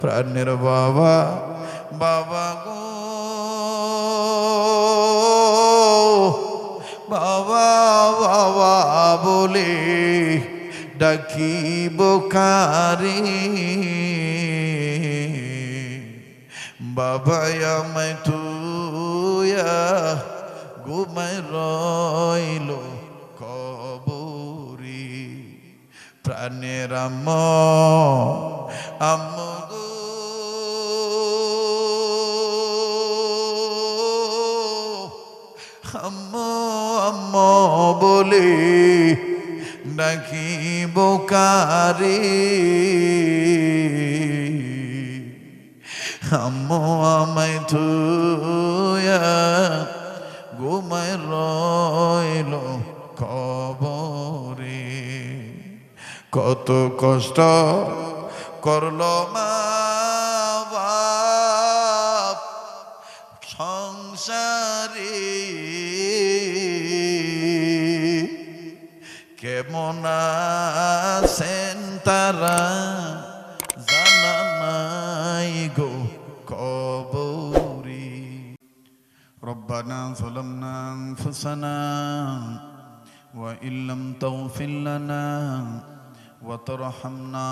প্রাণের বাবা বাবা গো বাবা বাবা বলে ডাকিব কারে বাবা আমায় তুইয়া ঘুমায় রইল কবরে প্রাণের আম্মু গো আম্মু আম্মু বলে ডাকিব কারে আম্মু আমায় তুইয়া ঘুমায় রইল কবরে কত কষ্ট করলো মা বাপ সংসারে কেমন আছেন তারা জানা নাই গো কবরে রব্বানা যালামনা আনফুসানা ওয়া ইল্লাম তাগফির লানা ওয়া তারহামনা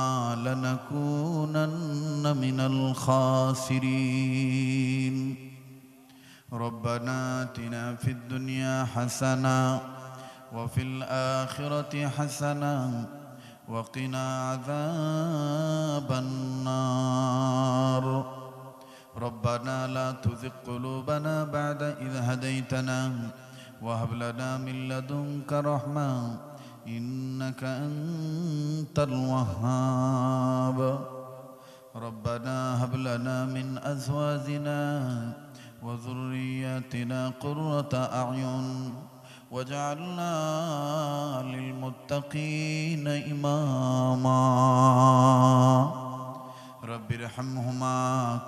লানাকুনান্না মিনাল খাসিরিন রব্বানা আতিনা ফিদ দুনিয়া হাসানা ওয়া ফিল আখিরাতি হাসানা ওয়া কিনা আযাবান নার ربنا لا تزغ قلوبنا بعد إذ هديتنا وهب لنا من لدنك رحمة إنك أنت الوهاب ربنا هب لنا من أزواجنا وذرياتنا قرة أعين واجعلنا للمتقين إماما رب ارحمهما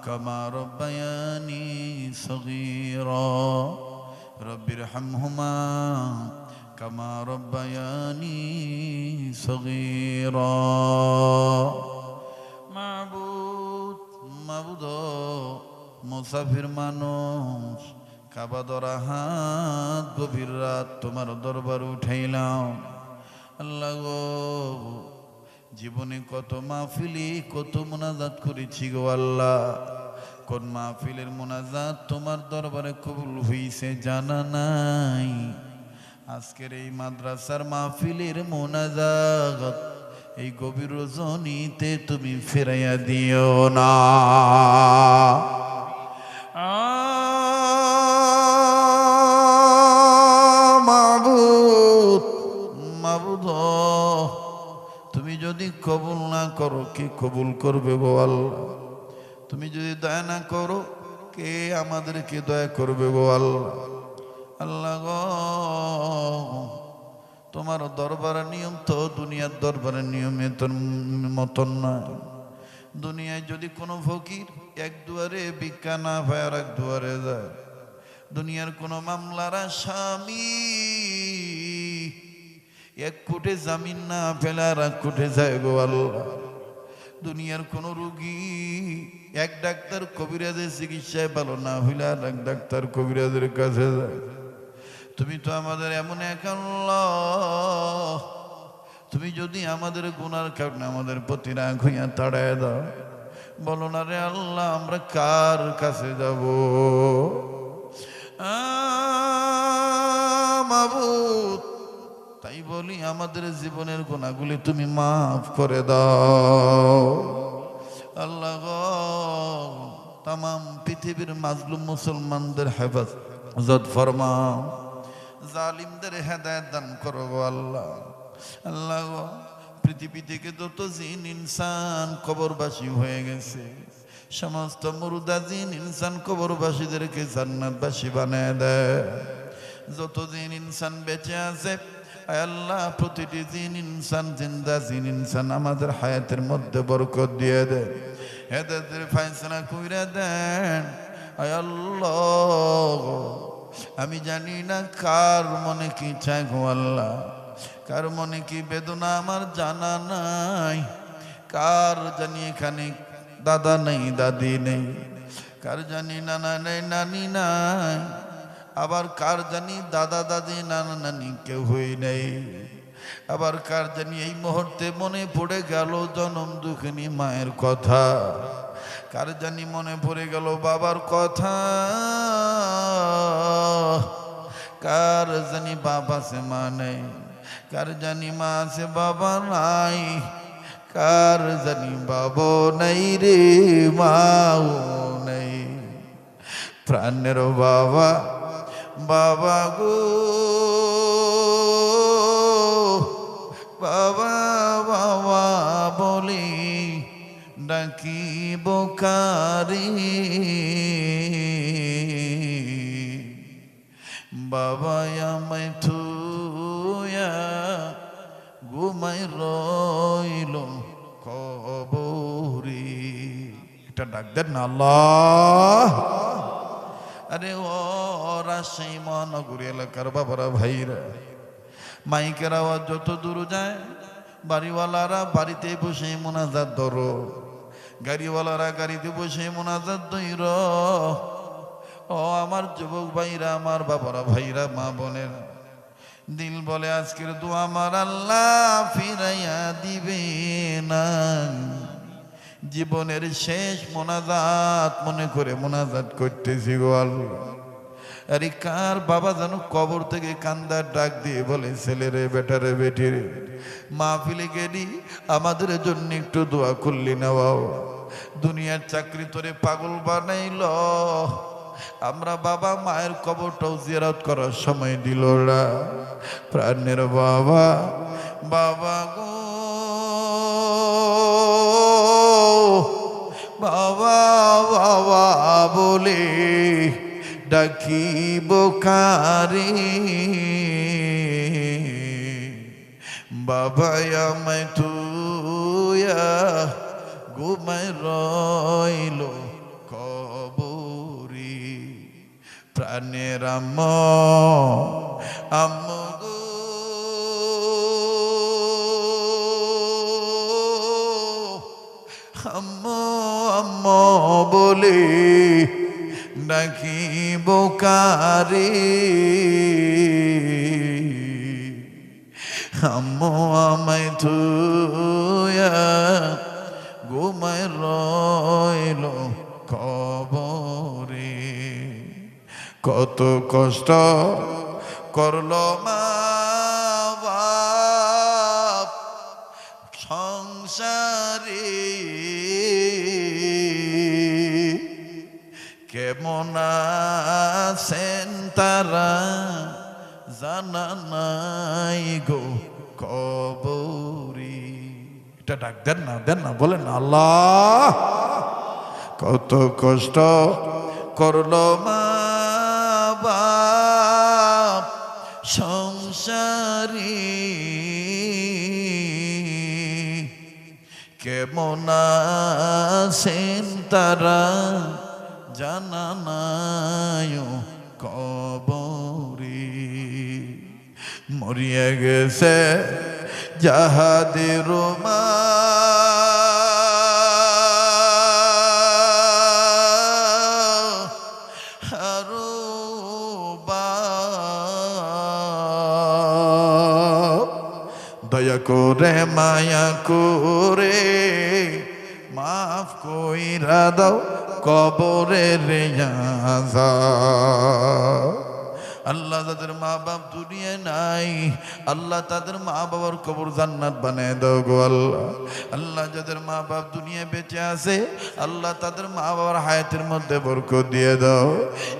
كما ربياني صغيرا رب ارحمهما كما ربياني صغيرا মাবুদ মুসাফির মানুষ কাবা ধরা হাত গভীর রাত তোমার দরবার উঠাইলাম আল্লাহ গো জীবনে কত মাহফিলি কত মোনাজাত করেছি গো আল্লাহ কোন মাহফিলের মোনাজাত তোমার দরবারে কবুল হইছে জানা নাই আজকের এই মাদ্রাসার মাহফিলের মোনাজাত এই গভীর রজনীতে তুমি ফেরাইয়া দিও না মাবুদ তুমি যদি কবুল না করো কে কবুল করবে গো আল্লাহ তুমি যদি দয়া না করো কে আমাদেরকে দয়া করবে গো আল্লাহ আল্লাহ গো তোমার দরবারের নিয়ম তো দুনিয়ার দরবারের নিয়মে তোর মতন নয় দুনিয়ায় যদি কোনো ফকির এক দুয়ারে ভিক্ষা না পায় আর এক দুয়ারে যায় দুনিয়ার কোনো মামলার আসামি এক কোটে জামিন না পেলে আর এক কোটে যায় গো আল্লাহ দুনিয়ার কোন রোগী এক ডাক্তার কবিরাজের চিকিৎসায় ভালো না হইলে আর এক ডাক্তার কবিরাজের কাছে যায় তুমি তো আমাদের এমন এক আল্লাহ তুমি যদি আমাদের গুনার কারণে আমাদের প্রতি রাগ হইয়া তাড়ায় দাও বলো না রে আল্লাহ আমরা কার কাছে যাব মাবুদ তাই বলি আমাদের জীবনের গুনাহগুলি তুমি মাফ করে দাও আল্লাহ গো তাম পৃথিবীর মাজলুম মুসলমানদের হেফাজত ফরমাও জালিমদের হেদায়েত দান করো আল্লাহ আল্লাহ গো পৃথিবী থেকে যত জিন ইনসান কবরবাসী হয়ে গেছে সমস্ত মুর্দা জিন ইনসান কবরবাসীদেরকে জান্নাতবাসী বানায় দেয় যত জিন ইনসান বেঁচে আছে আল্লাহ প্রতিটি জিন ইনসান জিন্দা জিন ইনসান আমাদের হায়াতের মধ্যে বরকত দিয়ে দেন হেদায়েতের ফয়সালা কইরা দেন আয় আল্লাহ আমি জানি না কার মনে কি চায় গো আল্লাহ কার মনে কি বেদনা আমার জানা নাই কার জানি এখানে দাদা নেই, দাদি নেই, কার জানি নানা নেই, নানি নাই, আবার কার জানি দাদা দাদি নানা নানি কেউই নেই, আবার কার জানি এই মুহূর্তে মনে পড়ে গেল জনম দুঃখিনী মায়ের কথা, কার জানি মনে পড়ে গেল বাবার কথা, কার জানি বাবা সে মা নেই, কার জানি মা আছে বাবা নাই, কার জানি বাবা নাই রে মাও নেই। প্রাণের বাবা, বাবা গো বাবা, বাবা বলি ডাকিব কারে, বাবা আমায় থুয়া ঘুমাই রইল কবরে। এটা ডাক দেন না আল্লাহ। আরে ও রাজশাহী মহানগরী এলাকার বাবারা ভাইরা, মাইকের আওয়াজ যত দূর যায়, বাড়িওয়ালারা বাড়িতে বসে মোনাজাত ধরো, গাড়িওয়ালারা গাড়িতে বসে মোনাজাত ধইর। ও আমার যুবক ভাইরা, আমার বাবারা ভাইরা, মা বোনের দিল বলে আজকের দোয়া আমার আল্লাহ ফিরাইয়া দিবে না। জীবনের শেষ মোনাজাত মনে করে মোনাজাত করতেছি গো আল্লাহ। আরে কার বাবা যেন কবর থেকে কান্দার ডাক দিয়ে বলে ছেলেরে বেটারে বেটিরে মাহফিলে গেলি আমাদের জন্য একটু দোয়া করলি না বাবা, দুনিয়ার চাকরি তোরে পাগল বানাইল, আমরা বাবা মায়ের কবরটাও জিয়ারত করার সময় দিল না। প্রাণের বাবা, বাবা গো বাবা, বাবা বলে ডাকিব কারে, বাবা আমায় তুইয়া ঘুমায় রইল কবরে। প্রাণের আম্মু গো আম্মু, আম্মু বলে ডাকিব কারে, আম্মু আমায় থুয়া ঘুমায় রইল কবরে। কত কষ্ট করলো মা বাপ সংসারে, কেমন আছেন তারা জানা নাই গো কবরে। এটা ডাক দেন না, দেন না, বলেন আল্লাহ। কত কষ্ট করলো মা বাপ সংসারে, কেমন আছেন তারা জানা নাই কবরে। মরিয়া গেছে যাহাদের মা আরো বাপ, দয়া করে মায়া করে মাফ কইরা দাও কবরের আযাব। আল্লাহ যাদের মা বাপ দুনিয়ায় নাই, আল্লাহ তাদের মা বাবার কবর জান্নাত বানায় দাও গো আল্লাহ। আল্লাহ যাদের মা বাপ দুনিয়ায় বেঁচে আছে, আল্লাহ তাদের মা বাবার হায়াতের মধ্যে বরকত দিয়ে দাও।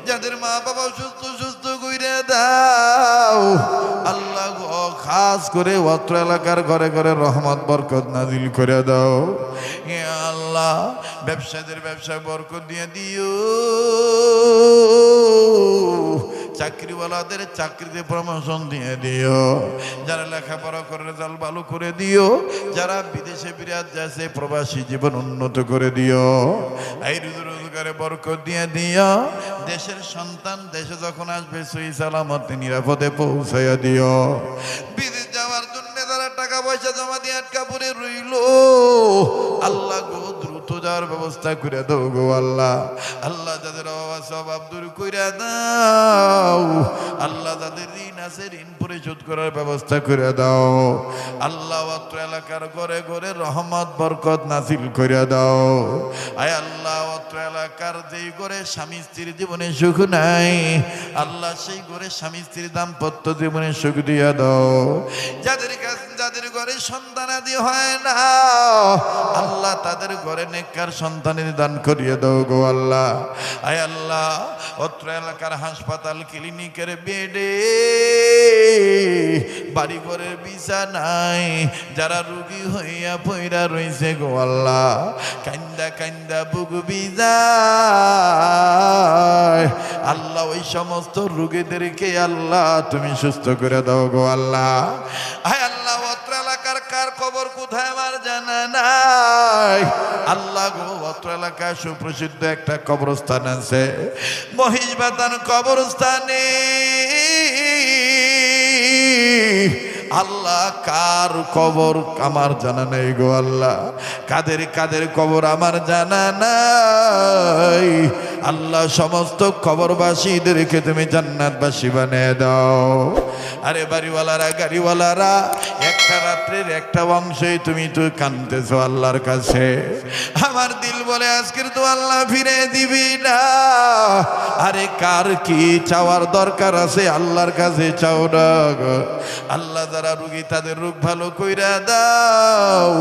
যাদের মা বাবা সুস্থ সুস্থ কইরা দাও আল্লাহ গো, খাস করে অত্র এলাকার ঘরে ঘরে রহমত বরকত নাজিল করে দাও। হে আল্লাহ, ব্যবসাদের ব্যবসায় বরকত দিয়ে দিও, চাকরিওয়ালাদের চাকরিতে প্রমোশন দিয়ে দিও, যারা লেখাপড়া করে রেজাল্ট ভালো করে দিও, যারা বিদেশে বিরাট যাচ্ছে প্রবাসী জীবন উন্নত করে দিও, এই রোজগারে বরকত দিয়ে দিও। দেশের সন্তান দেশে যখন আসবে সহি সালামতে নিরাপদে পৌঁছাইয়া দিও। বিদেশ যাওয়ার জন্য যারা টাকা পয়সা জমা দিয়ে আটকা পড়ে রইল আল্লাহ গো দ্রুত যাওয়ার ব্যবস্থা করে দাও গো আল্লাহ। আল্লাহ যাদের অভাব আছে অভাব দূর করে দাও। আল্লাহ যাদের ঋণ আছে ঋণ পরিশোধ করার ব্যবস্থা করে দাও। আল্লাহ অত্র এলাকার ঘরে ঘরে রহমত বরকত নাজিল করে দাও। আয় আল্লাহ অত্র এলাকার যেই ঘরে স্বামী স্ত্রীর জীবনে সুখ নাই, আল্লাহ সেই ঘরে স্বামী স্ত্রীর দাম্পত্য জীবনে সুখ দিয়ে দাও। যাদের ঘরে সন্তানাদি হয় না, আল্লাহ তাদের ঘরে নেককার সন্তানের দান করিয়ে দাও গো আল্লাহ। আয় আল্লাহ অত্র এলাকার হাসপাতাল ক্লিনিকের বেডে বাড়ি ঘরের বিছানায় যারা রোগী হইয়া পইরা রইছে গো আল্লাহ, কান্দা কান্দা বুক বিজায় আল্লাহ, ওই সমস্ত রোগীদেরকে আল্লাহ তুমি সুস্থ করে দাও গো আল্লাহ। আয় আল্লাহ অত্র এলাকার কার কবর কোথায় আমার জানা নাই, আল্লাহ গো অত্র এলাকায় সুপ্রসিদ্ধ একটা কবরস্থান আছে, মহিষবাতান কবরস্থানে আল্লাহ কার কবর আমার জানা নেই গো আল্লাহ, কাদের কাদের কবর আমার জানা নাই। আল্লাহ সমস্ত কবরবাসীদেরকে তুমি জান্নাতবাসী বানিয়ে দাও। আরে বাড়িওয়ালারা গাড়িওয়ালারা একটা রাত্রের একটা অংশই তুমি তো কাঁদতেছো আল্লাহর কাছে। আমার দিল বলে আজকের তো আল্লাহ ফিরে দিবি না। আরে কার কি চাওয়ার দরকার আছে আল্লাহর কাছে চাও না গো আল্লাহ। যারা রোগী তাদের রোগ ভালো কইরা দাও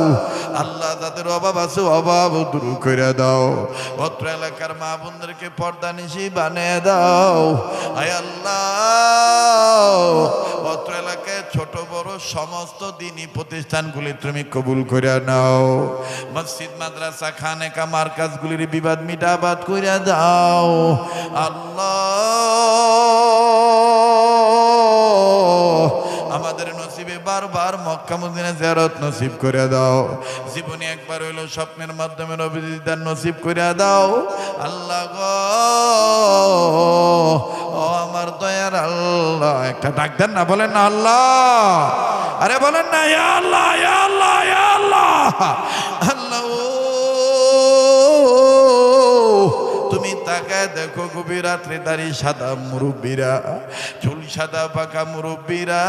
আল্লাহ, যাদের অভাব আছে অভাব দূর কইরা দাও। অত্র এলাকার মা বোনদেরকে পর্দানিশী বানিয়ে দাও। আয় আল্লাহ অত্র এলাকায় ছোট বড় সমস্ত দ্বীনি প্রতিষ্ঠানগুলি তুমি কবুল কইরা নাও। মসজিদ মাদ্রাসা খানেকা মার্কাজগুলির বিবাদ মিটাবাদ কইরা দাও আল্লাহ। আমাদের নসিবে বারবার মক্কা মদিনা জিয়ারত নসিব করে দাও। জীবনে একবার হইলো স্বপ্নের মাধ্যমে নবী দিদার নসিব করে দাও আল্লাহ গো। ও আমার দয়ার আল্লাহ, একটা ডাক দেন না, বলেন না আল্লাহ, আরে বলেন না ইয়া আল্লাহ ইয়া আল্লাহ ইয়া আল্লাহ। আল্লাহ তুমি তাকায় দেখো গভীর রাত্রে দাঁড়িয়ে সাদা মুরব্বীরা, চুল সাদা পাকা মুরব্বীরা,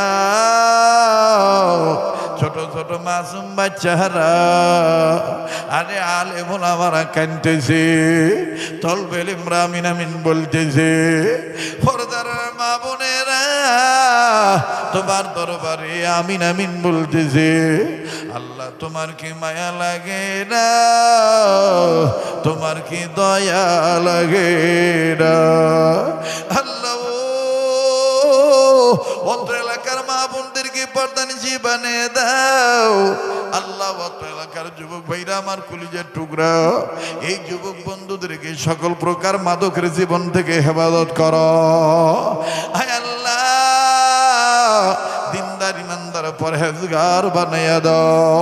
ছোট ছোট মাসুম বাচ্চারা, আরে আলে বল আমার কানতেছে, তলবেল ইমরামিন আমিন বলতেছে। পর্দার মা বোনেরা তোমার দরবারে আমিন আমিন বলতেছে। আল্লাহ তোমার কি মায়া লাগে না, তোমার কি দয়া লাগে না আল্লাহ। অত্র এলাকার মা বোনদেরকে পর্দানিশী বানিয়ে দাও আল্লাহ। অত্র এলাকার যুবক ভাইরা আমার কলিজার টুকরা, এই যুবক বন্ধুদেরকে সকল প্রকার মাদকের জীবন থেকে হেফাজত করো আয় আল্লাহ। দিনদার ইমানদার পরহেজগার বানাইয়া দাও।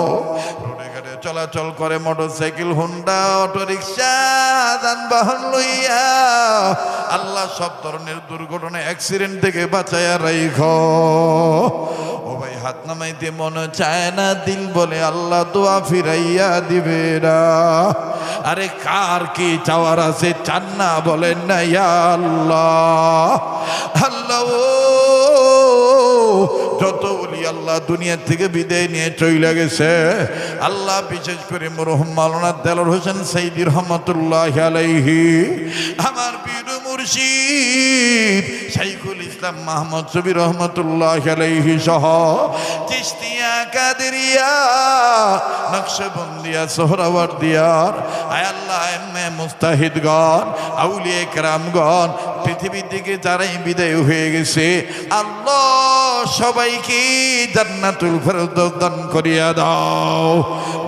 চলাচল করে মোটরসাইকেল হুন্ডা অটো রিক্সা যানবাহন লইয়া আল্লাহ সব ধরনের দুর্ঘটনা অ্যাক্সিডেন্ট থেকে বাঁচাইয়া রাইখো। ও ভাই হাত নামাইতে মনে চায় না, দিল বলে আল্লাহ দোয়া ফিরাইয়া দিবে না। আরে কার কি চাওয়ার আছে চান না, বলেন না ইয়া আল্লাহ। আল্লাহ যত বলি আল্লাহ দুনিয়া থেকে বিদায় নিয়ে চলে গেছে আল্লাহ, বিশেষ করে মরহুম মাওলানা দেলোয়ার হোসেন সাইদী রহমাতুল্লাহ আলাইহি, আমার পীর মুর্শিদ শাইখুল ইসলাম মাহমুদ সুবি রহমাতুল্লাহ আলাইহি সহ চিশতিয়া কাদেরিয়া নকশবন্দিয়া সোহরাওয়ার্দিয়ার আয় আল্লাহ এমএ মুস্তাহিদগণ আউলিয়া কেরামগণ পৃথিবী থেকে যারাই বিদায় হয়ে গেছে আল্লাহ সবাইকে জান্নাতুল ফেরদৌস দান করিয়া দাও।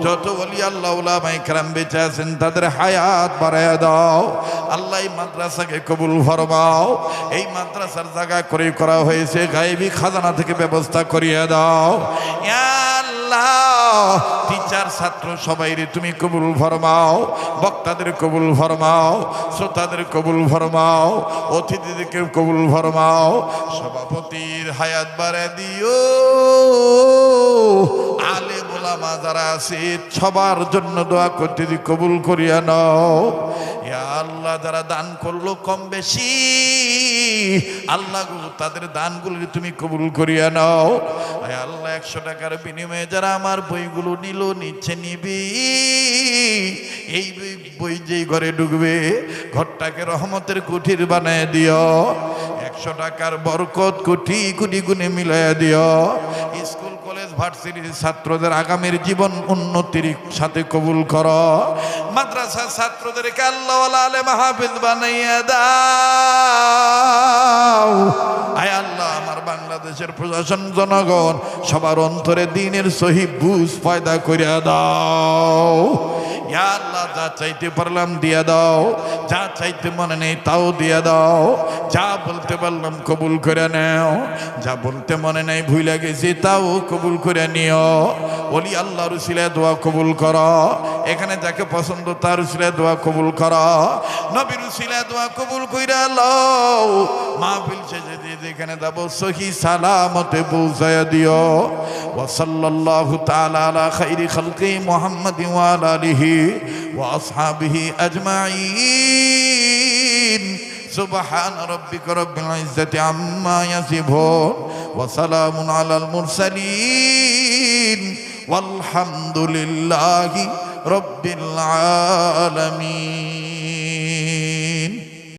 যত ওলি আল্লাহ উলামায়ে কেরাম বেঁচে আছেন তাদের হায়াত বাড়াইয়া দাও আল্লাহ। এই মাদ্রাসাকে কবুল ফরমাও। এই মাদ্রাসার জায়গা করে করা হয়েছে গায়েবী খাজানা থেকে ব্যবস্থা করিয়া দাও ইয়া আল্লাহ। টিচার ছাত্র সবাইরে তুমি কবুল ফরমাও, বক্তাদের কবুল ফরমাও, শ্রোতাদের কবুল ফরমাও, অতিথিদেরকে কবুল ফরমাও, সভাপতির হায়াত বাড়ায় দিও, আলেম ওলামা যারা আছে সবার জন্য দোয়া করতে দি কবুল করিয়া নাও ইয়া আল্লাহ। যারা দান করলো কম বেশি আল্লাহ গো তাদের দানগুলো তুমি কবুল করিয়া নাও আয় আল্লাহ। 100 টাকার বিনিময়ে যারা আমার বইগুলো নিল নিচ্ছে নিবি, এই বই যেই ঘরে ঢুকবে ঘরটাকে রহমতের কুঠির বানায় দিও। 100 টাকার বরকত কোটি কোটি গুণে মিলাইয়া দিও। স্কুল কলেজ ভার্সিটির ছাত্রদের আগামীর জীবন উন্নতির সাথে কবুল করো। মাদ্রাসার ছাত্রদেরকে আল্লাহ ওয়ালা আলেম হাফেজ বানাইয়া দাও আয় আল্লাহ। আমার বাংলাদেশের প্রশাসন জনগণ সবার অন্তরে দ্বীনের সহি বুঝ পয়দা করিয়া দাও ইয়া আল্লাহ। যা চাইতে পারলাম দিয়া দাও, যা চাইতে মনে নেই তাও দিয়া দাও। যা বলতে পারলাম কবুল করে নাও, যা বলতে মনে নেই ভুলে গেছি তাও কবুল করে নিও। ওলি আল্লাহর উসিলায় দোয়া কবুল করো। এখানে যাকে পছন্দ তার উসিলায় দোয়া কবুল করো। নবীর উসিলায় দোয়া কবুল কইরা লও। মাহফিল শেষে যেখানে যাব সহি সালামতে পৌঁছায়া দিও। ওয়া সাল্লাল্লাহু তাআলা আলা খাইরি খালকি মুহাম্মাদিন ওয়া আলা আলিহি ওয়া আসহাবিহি আজমাইন। সুবহান রাব্বিকা রাব্বিল ইজ্জাতি আম্মা ইয়াসিফুন ওয়া সালামুন আলাল মুরসালিন ওয়ালহামদুলিল্লাহি রাব্বিল আলামিন।